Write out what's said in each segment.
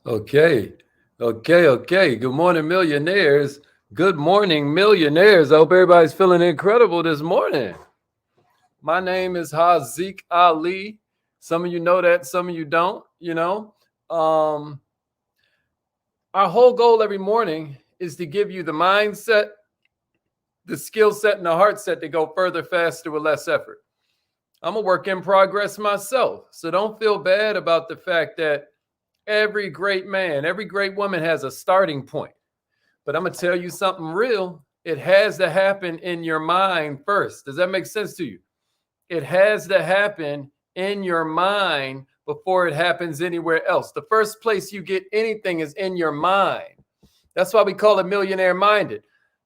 Okay. Okay. Good morning, millionaires. Good morning, millionaires. I hope everybody's feeling incredible this morning. My name is Haziq Ali. Some of you know that, some of you don't. Um, our whole goal every morning is to give you the mindset, the skill set, and the heart set to go further, faster, with less effort. I'm a work in progress myself. So don't feel bad about the fact that every great man, every great woman has a starting point. But I'm going to tell you something real. It has to happen in your mind first. Does that make sense to you? It has to happen in your mind before it happens anywhere else. The first place you get anything is in your mind. That's why we call it millionaire minded.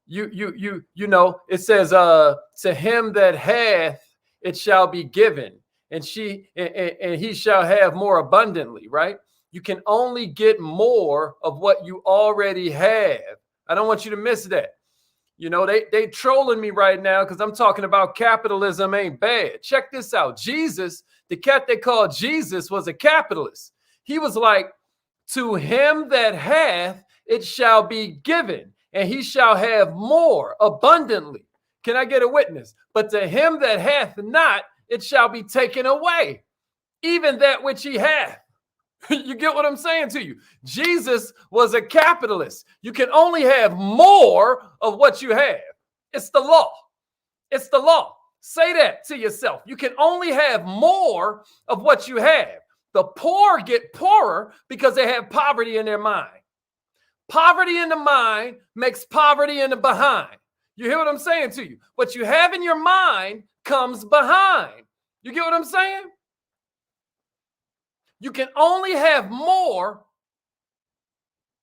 It says, to him that hath, it shall be given, and he shall have more abundantly, right? You can only get more of what you already have. I don't want you to miss that. They trolling me right now because I'm talking about capitalism ain't bad. Check this out. Jesus, the cat they called Jesus, was a capitalist. He was like, to him that hath, it shall be given, and he shall have more abundantly. Can I get a witness? But to him that hath not, it shall be taken away, even that which he hath. You get what I'm saying to you? Jesus was a capitalist. You can only have more of what you have. It's the law. It's the law. Say that to yourself. You can only have more of what you have. The poor get poorer because they have poverty in their mind. Poverty in the mind makes poverty in the behind. You hear what I'm saying to you? What you have in your mind comes behind. You get what I'm saying? You can only have more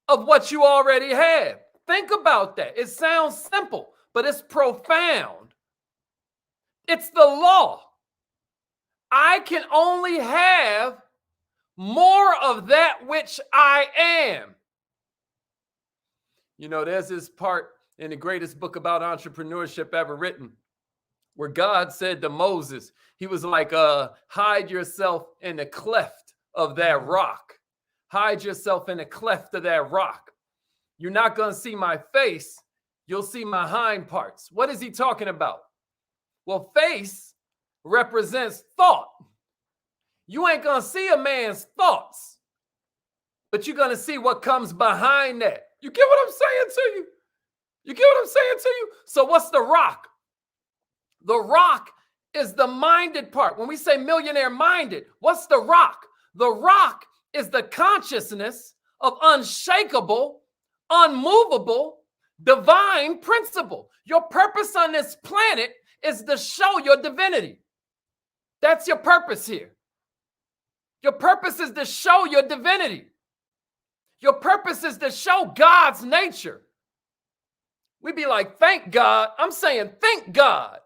of what you already have. Think about that. It sounds simple, but it's profound. It's the law. I can only have more of that which I am. There's this part in the greatest book about entrepreneurship ever written where God said to Moses, he was like, hide yourself in the cleft of that rock. Hide yourself in the cleft of that rock. You're not going to see my face. You'll see my hind parts. What is he talking about? Well, face represents thought. You ain't going to see a man's thoughts, but you're going to see what comes behind that. You get what I'm saying to you? You get what I'm saying to you? So what's the rock? The rock is the minded part. When we say millionaire minded, what's the rock? The rock is the consciousness of unshakable, unmovable, divine principle. Your purpose on this planet is to show your divinity. That's your purpose here. Your purpose is to show your divinity. Your purpose is to show God's nature. We be like, thank God. I'm saying, thank God.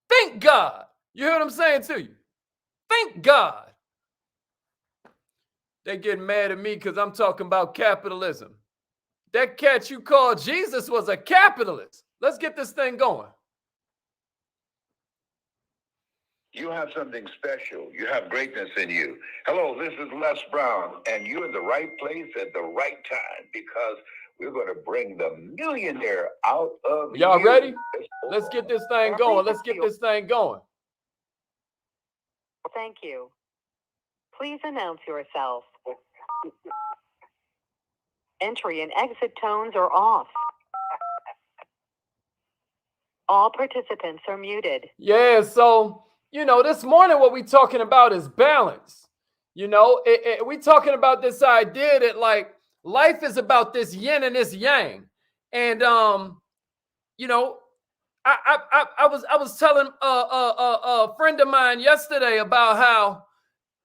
Thank God. You hear what I'm saying to you? Thank God. They get mad at me because I'm talking about capitalism. That cat you called Jesus was a capitalist. Let's get this thing going. You have something special. You have greatness in you. Hello, this is Les Brown, and you're in the right place at the right time because we're going to bring the millionaire out of you. Y'all ready? Let's get this thing going. Let's get this thing going. Thank you. Please announce yourself. Entry and exit tones are off. All participants are muted. Yeah, so, this morning what we talking about is balance. We talking about this idea that, like, life is about this yin and this yang. And, I was telling a friend of mine yesterday about how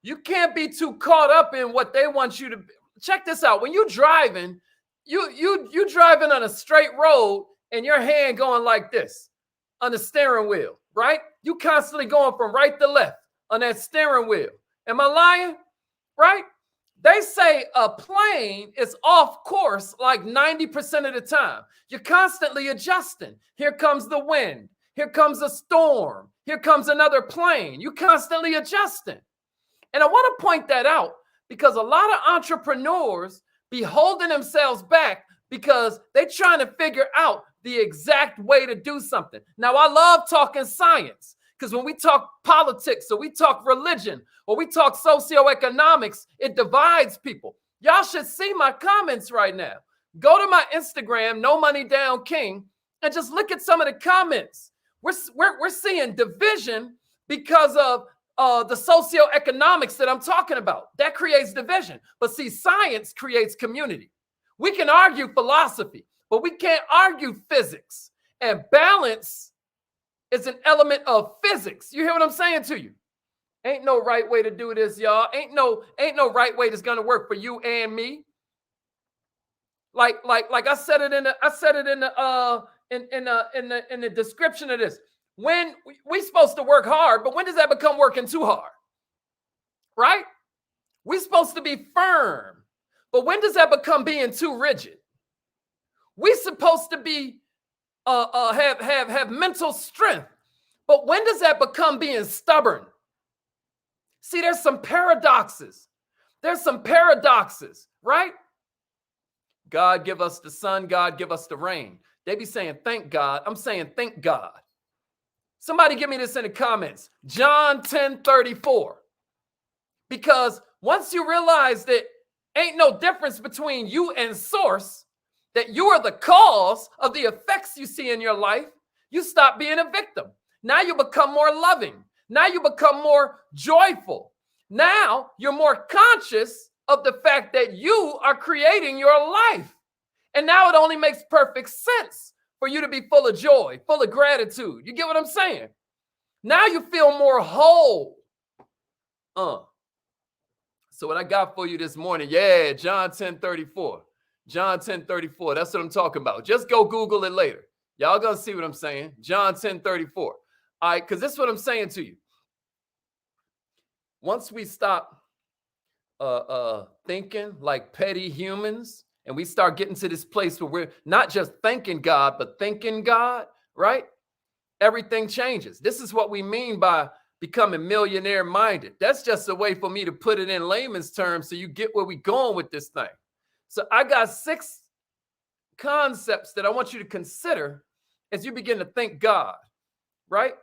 you can't be too caught up in what they want you to be. Check this out. When you're driving, you driving on a straight road and your hand going like this on the steering wheel, right? You constantly going from right to left on that steering wheel. Am I lying? Right? They say a plane is off course like 90% of the time. You're constantly adjusting. Here comes the wind. Here comes a storm. Here comes another plane. You're constantly adjusting. And I want to point that out because a lot of entrepreneurs be holding themselves back because they're trying to figure out the exact way to do something. Now, I love talking science because when we talk politics or we talk religion or we talk socioeconomics, it divides people. Y'all should see my comments right now. Go to my Instagram, No Money Down King, and just look at some of the comments. We're seeing division because of the socioeconomics that I'm talking about. That creates division. But see, science creates community. We can argue philosophy, but we can't argue physics. And balance is an element of physics. You hear what I'm saying to you? Ain't no right way to do this, y'all. Ain't no right way that's gonna work for you and me. Like I said it in the description of this. When we supposed to work hard, but when does that become working too hard? Right? We're supposed to be firm, but when does that become being too rigid? We're supposed to be have mental strength, but when does that become being stubborn? See, there's some paradoxes. Right? God give us the sun, God give us the rain. They be saying, thank God. I'm saying, thank God. Somebody give me this in the comments. John 10:34. Because once you realize that ain't no difference between you and source, that you are the cause of the effects you see in your life, you stop being a victim. Now you become more loving. Now you become more joyful. Now you're more conscious of the fact that you are creating your life. And now it only makes perfect sense for you to be full of joy, full of gratitude. You get what I'm saying? Now you feel more whole. So what I got for you this morning, yeah, John 10:34. John 10:34. That's what I'm talking about. Just go Google it later. Y'all gonna see what I'm saying. John 10:34. All right, because this is what I'm saying to you. Once we stop thinking like petty humans, and we start getting to this place where we're not just thanking God, but thinking God, right? Everything changes. This is what we mean by becoming millionaire minded. That's just a way for me to put it in layman's terms so you get where we're going with this thing. So I got 6 concepts that I want you to consider as you begin to thank God, right?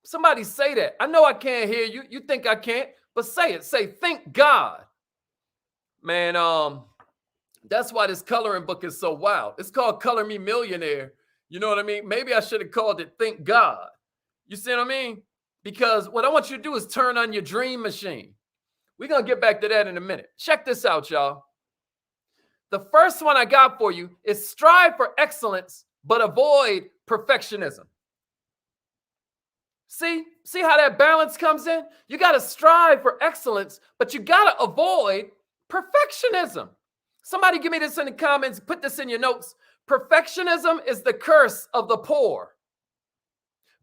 Somebody say that. I know I can't hear you. You think I can't, but say it. Say, thank God. Man, that's why this coloring book is so wild. It's called Color Me Millionaire. You know what I mean? Maybe I should have called it Thank God. You see what I mean? Because what I want you to do is turn on your dream machine. We're going to get back to that in a minute. Check this out, y'all. The first one I got for you is strive for excellence, but avoid perfectionism. See how that balance comes in? You got to strive for excellence, but you got to avoid perfectionism. Somebody give me this in the comments. Put this in your notes. Perfectionism is the curse of the poor.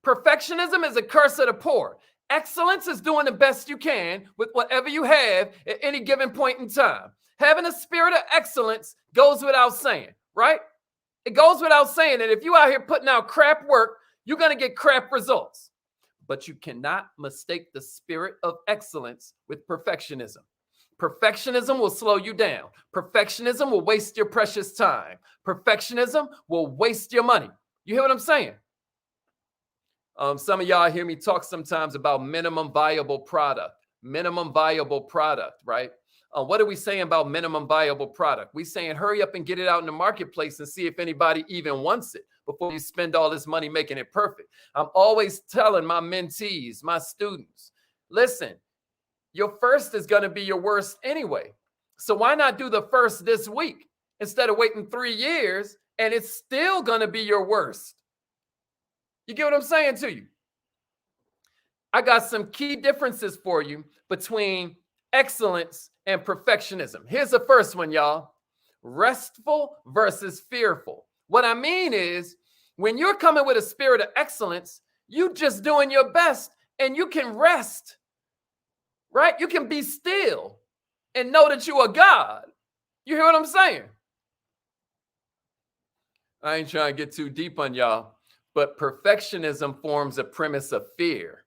Perfectionism is a curse of the poor. Excellence is doing the best you can with whatever you have at any given point in time. Having a spirit of excellence goes without saying, right? It goes without saying that if you out here putting out crap work, you're going to get crap results. But you cannot mistake the spirit of excellence with perfectionism. Perfectionism will slow you down. Perfectionism will waste your precious time. Perfectionism will waste your money. You hear what I'm saying? Some of y'all hear me talk sometimes about minimum viable product. Minimum viable product, right? What are we saying about minimum viable product? We saying hurry up and get it out in the marketplace and see if anybody even wants it before you spend all this money making it perfect. I'm always telling my mentees, my students, listen, your first is going to be your worst anyway. So why not do the first this week instead of waiting 3 years and it's still going to be your worst? You get what I'm saying to you? I got some key differences for you between excellence and perfectionism. Here's the first one, y'all. Restful versus fearful. What I mean is when you're coming with a spirit of excellence, you just doing your best and you can rest, right? You can be still and know that you are God. You hear what I'm saying? I ain't trying to get too deep on y'all. But perfectionism forms a premise of fear.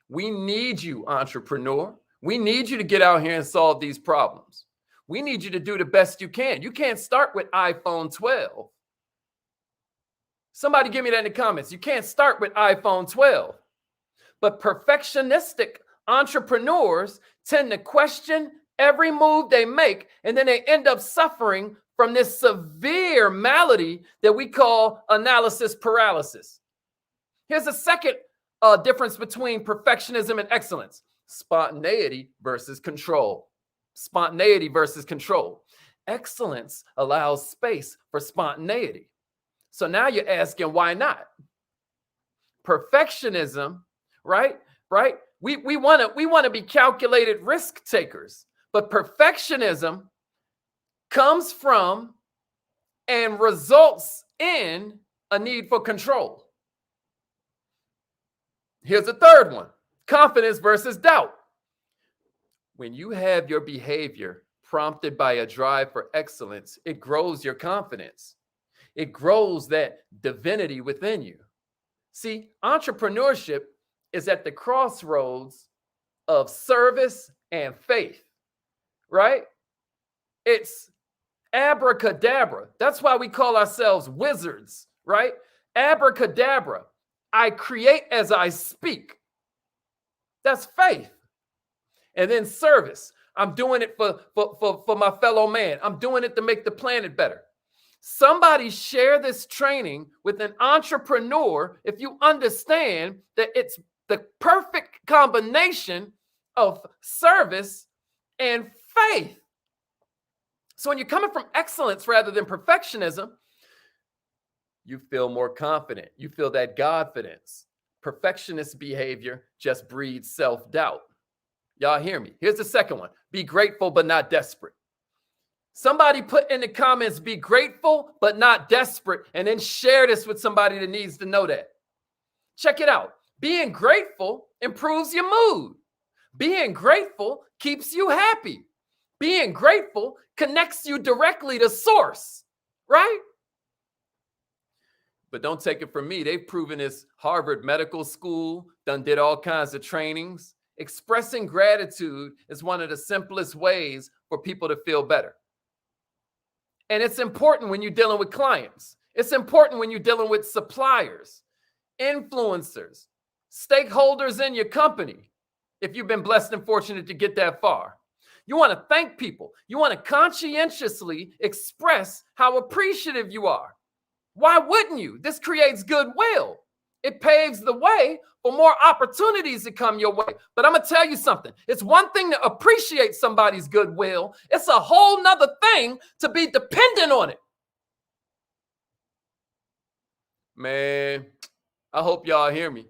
We need you, entrepreneur. We need you to get out here and solve these problems. We need you to do the best you can. You can't start with iPhone 12. Somebody give me that in the comments. You can't start with iPhone 12. But perfectionistic entrepreneurs tend to question every move they make, and then they end up suffering from this severe malady that we call analysis paralysis. Here's a second difference between perfectionism and excellence: spontaneity versus control. Spontaneity versus control. Excellence allows space for spontaneity. So now you're asking, why not? Perfectionism, right? We want to be calculated risk takers, but perfectionism comes from and results in a need for control. Here's a third one: confidence versus doubt. When you have your behavior prompted by a drive for excellence, it grows your confidence. It grows that divinity within you. See, entrepreneurship is at the crossroads of service and faith, right? It's abracadabra. That's why we call ourselves wizards, right? Abracadabra. I create as I speak. That's faith. And then service. I'm doing it for my fellow man. I'm doing it to make the planet better. Somebody share this training with an entrepreneur if you understand that it's the perfect combination of service and faith. So when you're coming from excellence rather than perfectionism, you feel more confident. You feel that Godfidence. Perfectionist behavior just breeds self-doubt. Y'all hear me? Here's the second one: be grateful but not desperate. Somebody put in the comments, be grateful but not desperate, and then share this with somebody that needs to know that. Check it out. Being grateful improves your mood. Being grateful keeps you happy. Being grateful connects you directly to source, right? But don't take it from me. They've proven this. Harvard Medical School did all kinds of trainings. Expressing gratitude is one of the simplest ways for people to feel better. And it's important when you're dealing with clients. It's important when you're dealing with suppliers, influencers, stakeholders in your company. If you've been blessed and fortunate to get that far, you want to thank people. You want to conscientiously express how appreciative you are. Why wouldn't you? This creates goodwill. It paves the way for more opportunities to come your way. But I'm going to tell you something. It's one thing to appreciate somebody's goodwill. It's a whole nother thing to be dependent on it. Man, I hope y'all hear me.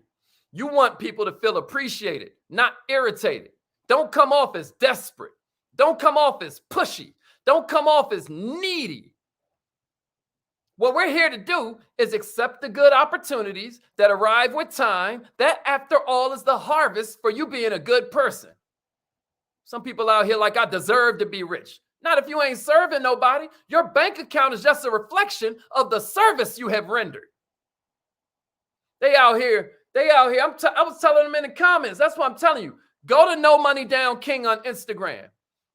You want people to feel appreciated, not irritated. Don't come off as desperate. Don't come off as pushy. Don't come off as needy. What we're here to do is accept the good opportunities that arrive with time. That, after all, is the harvest for you being a good person. Some people out here like, I deserve to be rich. Not if you ain't serving nobody. Your bank account is just a reflection of the service you have rendered. They out here. I was telling them in the comments. That's what I'm telling you. Go to No Money Down King on Instagram,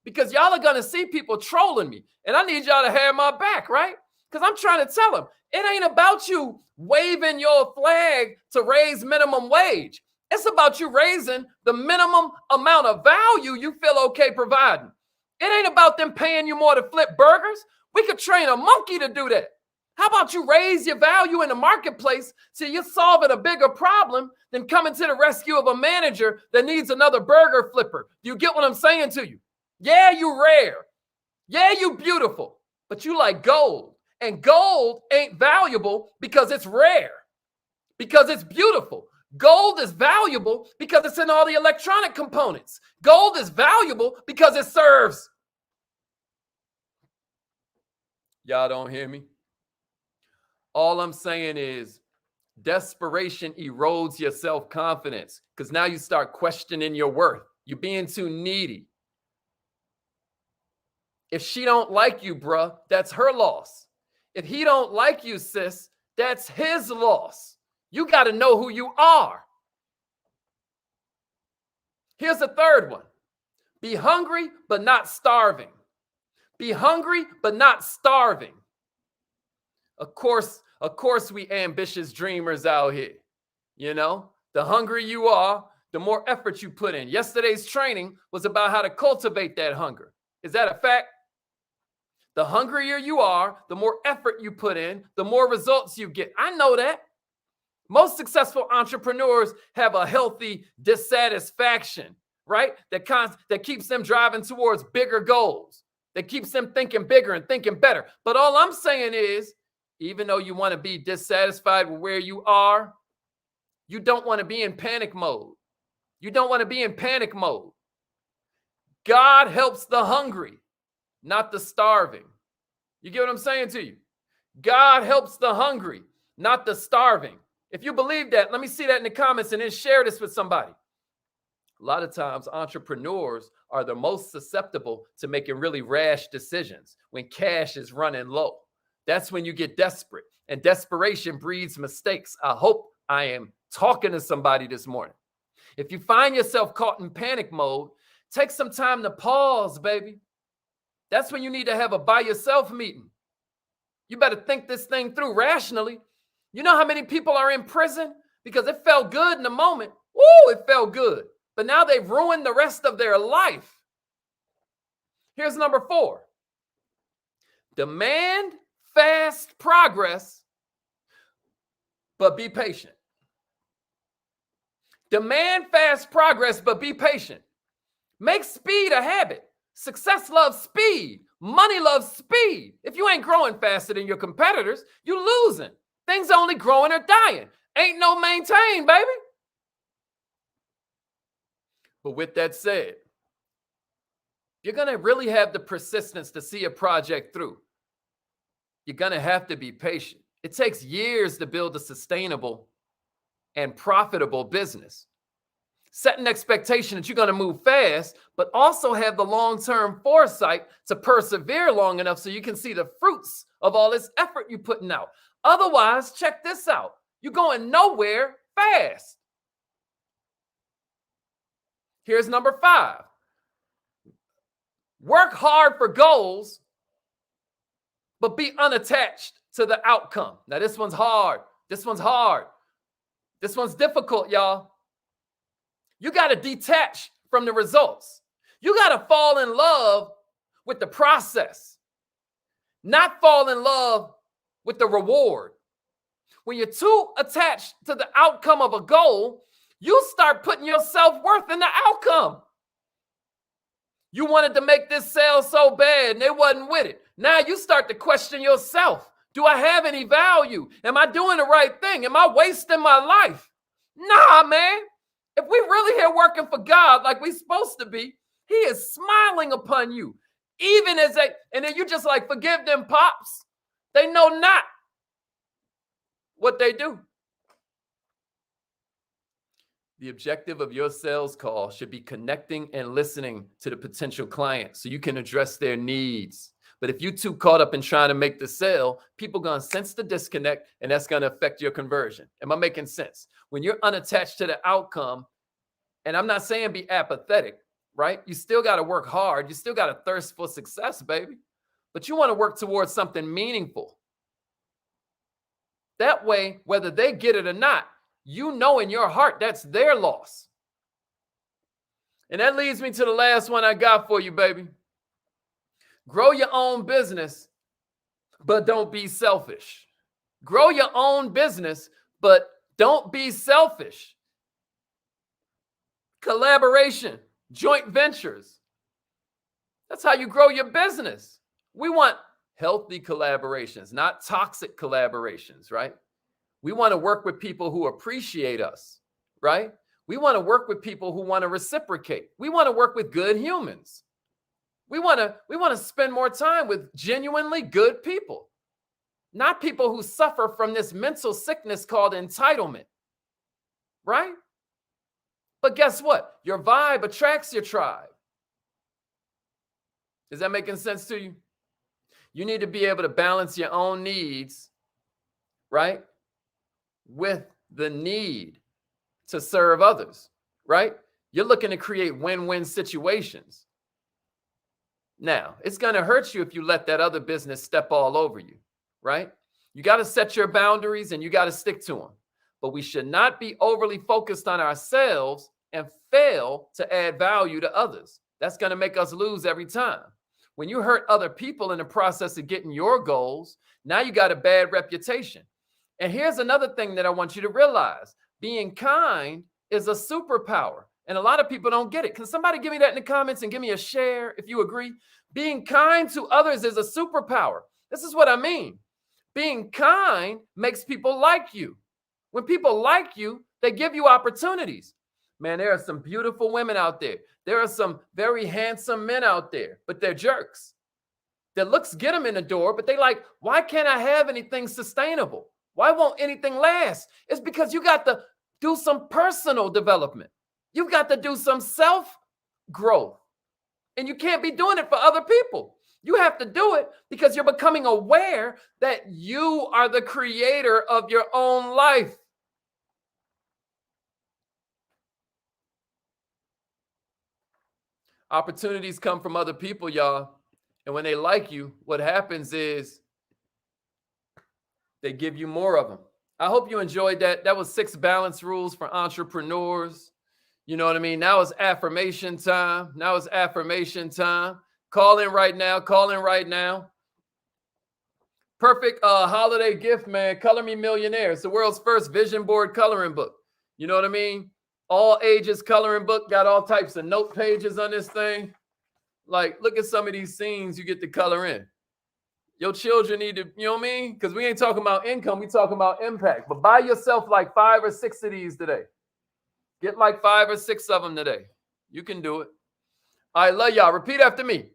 because y'all are going to see people trolling me. And I need y'all to have my back, right? Because I'm trying to tell them, it ain't about you waving your flag to raise minimum wage. It's about you raising the minimum amount of value you feel okay providing. It ain't about them paying you more to flip burgers. We could train a monkey to do that. How about you raise your value in the marketplace so you're solving a bigger problem than coming to the rescue of a manager that needs another burger flipper? Do you get what I'm saying to you? Yeah, you rare. Yeah, you beautiful. But you like gold. And gold ain't valuable because it's rare, because it's beautiful. Gold is valuable because it's in all the electronic components. Gold is valuable because it serves. Y'all don't hear me? All I'm saying is desperation erodes your self-confidence, because now you start questioning your worth. You're being too needy. If she don't like you, bruh, that's her loss. If he don't like you, sis, that's his loss. You got to know who you are. Here's a third one. Be hungry, but not starving. Be hungry, but not starving. Of course, we ambitious dreamers out here. You know, the hungrier you are, the more effort you put in. Yesterday's training was about how to cultivate that hunger. Is that a fact? The hungrier you are, the more effort you put in, the more results you get. I know that. Most successful entrepreneurs have a healthy dissatisfaction, right? That keeps them driving towards bigger goals. That keeps them thinking bigger and thinking better. But all I'm saying is, even though you want to be dissatisfied with where you are, you don't want to be in panic mode. You don't want to be in panic mode. God helps the hungry, not the starving. You get what I'm saying to you? God helps the hungry, not the starving. If you believe that, let me see that in the comments and then share this with somebody. A lot of times, entrepreneurs are the most susceptible to making really rash decisions when cash is running low. That's when you get desperate, and desperation breeds mistakes. I hope I am talking to somebody this morning. If you find yourself caught in panic mode, take some time to pause, baby. That's when you need to have a by yourself meeting. You better think this thing through rationally. You know how many people are in prison because it felt good in the moment? Woo, it felt good. But now they've ruined the rest of their life. Here's number 4. Demand fast progress, but be patient. Demand fast progress, but be patient. Make speed a habit. Success loves speed. Money loves speed. If you ain't growing faster than your competitors, you losing. Things only growing or dying. Ain't no maintain, baby. But with that said, you're going to really have the persistence to see a project through. You're going to have to be patient. It takes years to build a sustainable and profitable business. Set an expectation that you're going to move fast, but also have the long-term foresight to persevere long enough so you can see the fruits of all this effort you're putting out. Otherwise, check this out. You're going nowhere fast. Here's number 5. Work hard for goals, but be unattached to the outcome. Now, this one's hard. This one's difficult, y'all. You got to detach from the results. You got to fall in love with the process, not fall in love with the reward. When you're too attached to the outcome of a goal, you start putting your self-worth in the outcome. You wanted to make this sale so bad and they wasn't with it. Now you start to question yourself. Do I have any value? Am I doing the right thing? Am I wasting my life? Nah, man. If we really here working for God like we supposed to be, he is smiling upon you. Even as and then you just like, forgive them, pops. They know not what they do. The objective of your sales call should be connecting and listening to the potential client so you can address their needs. But if you're too caught up in trying to make the sale, people going to sense the disconnect, and that's going to affect your conversion. Am I making sense? When you're unattached to the outcome, and I'm not saying be apathetic, right? You still got to work hard. You still got to thirst for success, baby. But you want to work towards something meaningful. That way, whether they get it or not, you know in your heart that's their loss. And that leads me to the last one I got for you, baby. Grow your own business, but don't be selfish. Grow your own business, but don't be selfish. Collaboration, joint ventures. That's how you grow your business. We want healthy collaborations, not toxic collaborations, right? We want to work with people who appreciate us, right? We want to work with people who want to reciprocate. We want to work with good humans. We want to spend more time with genuinely good people, not people who suffer from this mental sickness called entitlement, right? But guess what? Your vibe attracts your tribe. Is that making sense to you? You need to be able to balance your own needs, right, with the need to serve others, right? You're looking to create win-win situations. Now, it's going to hurt you if you let that other business step all over you, right? You got to set your boundaries and you got to stick to them. But we should not be overly focused on ourselves and fail to add value to others. That's going to make us lose every time. When you hurt other people in the process of getting your goals, now you got a bad reputation. And here's another thing that I want you to realize. Being kind is a superpower. And a lot of people don't get it. Can somebody give me that in the comments and give me a share if you agree? Being kind to others is a superpower. This is what I mean. Being kind makes people like you. When people like you, they give you opportunities. Man, there are some beautiful women out there. There are some very handsome men out there, but they're jerks. Their looks get them in the door, but they like, why can't I have anything sustainable? Why won't anything last? It's because you got to do some personal development. You've got to do some self-growth. And you can't be doing it for other people. You have to do it because you're becoming aware that you are the creator of your own life. Opportunities come from other people, y'all. And when they like you, what happens is they give you more of them. I hope you enjoyed that. That was 6 balance rules for entrepreneurs. You know what I mean? Now it's affirmation time. Call in right now. Perfect holiday gift, man. Color Me Millionaire. It's the world's first vision board coloring book. You know what I mean? All ages coloring book. Got all types of note pages on this thing. Like, look at some of these scenes you get to color in. Your children need to, you know what I mean? Because we ain't talking about income. We talking about impact. But buy yourself like 5 or 6 of these today. Get like 5 or 6 of them today. You can do it. All right, love y'all. Repeat after me.